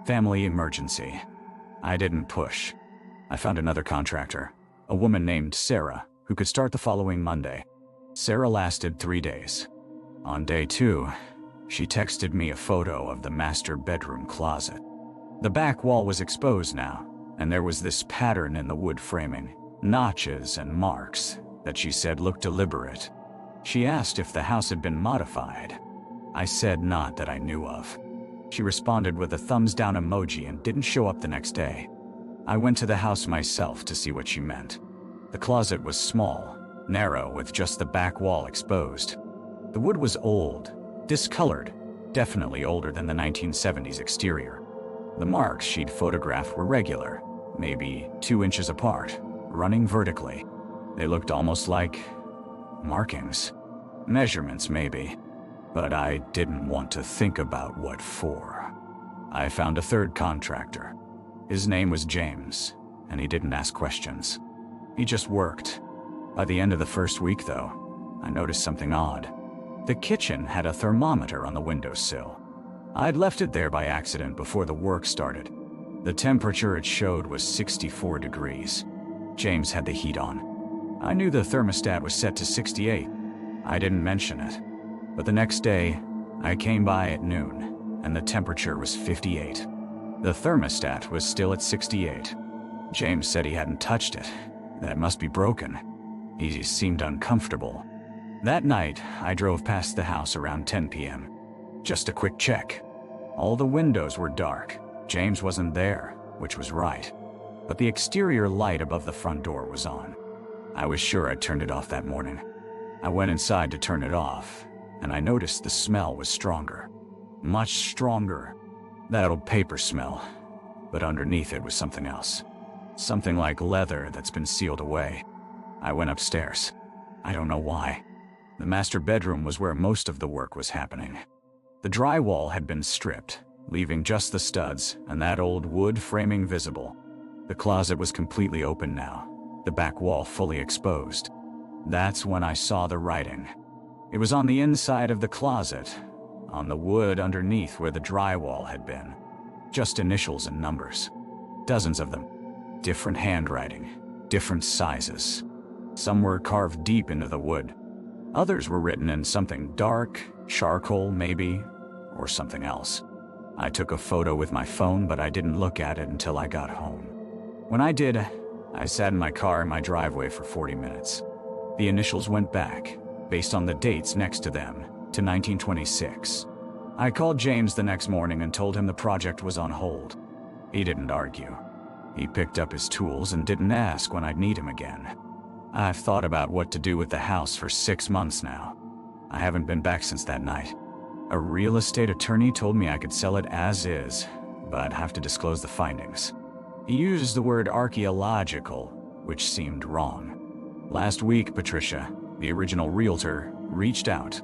Family emergency. I didn't push. I found another contractor, a woman named Sarah, who could start the following Monday. Sarah lasted 3 days. On day 2, she texted me a photo of the master bedroom closet. The back wall was exposed now, and there was this pattern in the wood framing, notches and marks, that she said looked deliberate. She asked if the house had been modified. I said not that I knew of. She responded with a thumbs down emoji and didn't show up the next day. I went to the house myself to see what she meant. The closet was small, narrow, with just the back wall exposed. The wood was old, discolored, definitely older than the 1970s exterior. The marks she'd photographed were regular, maybe 2 inches apart, running vertically. They looked almost like markings. Measurements, maybe. But I didn't want to think about what for. I found a third contractor. His name was James, and he didn't ask questions. He just worked. By the end of the first week, though, I noticed something odd. The kitchen had a thermometer on the windowsill. I'd left it there by accident before the work started. The temperature it showed was 64 degrees. James had the heat on. I knew the thermostat was set to 68. I didn't mention it. But the next day, I came by at noon, and the temperature was 58. The thermostat was still at 68. James said he hadn't touched it, that it must be broken. He seemed uncomfortable. That night, I drove past the house around 10 p.m. Just a quick check. All the windows were dark. James wasn't there, which was right. But the exterior light above the front door was on. I was sure I'd turned it off that morning. I went inside to turn it off, and I noticed the smell was stronger. Much stronger. That old paper smell. But underneath it was something else. Something like leather that's been sealed away. I went upstairs. I don't know why. The master bedroom was where most of the work was happening. The drywall had been stripped, leaving just the studs and that old wood framing visible. The closet was completely open now, the back wall fully exposed. That's when I saw the writing. It was on the inside of the closet, on the wood underneath where the drywall had been. Just initials and numbers. Dozens of them. Different handwriting, different sizes. Some were carved deep into the wood. Others were written in something dark, charcoal maybe, or something else. I took a photo with my phone, but I didn't look at it until I got home. When I did, I sat in my car in my driveway for 40 minutes. The initials went back, based on the dates next to them, to 1926. I called James the next morning and told him the project was on hold. He didn't argue. He picked up his tools and didn't ask when I'd need him again. I've thought about what to do with the house for 6 months now. I haven't been back since that night. A real estate attorney told me I could sell it as is, but I'd have to disclose the findings. He used the word archaeological, which seemed wrong. Last week, Patricia, the original realtor, reached out.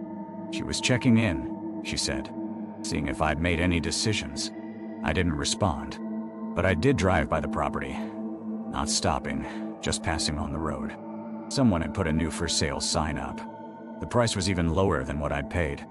She was checking in, she said, seeing if I'd made any decisions. I didn't respond, but I did drive by the property. Not stopping, just passing on the road. Someone had put a new for sale sign up. The price was even lower than what I'd paid.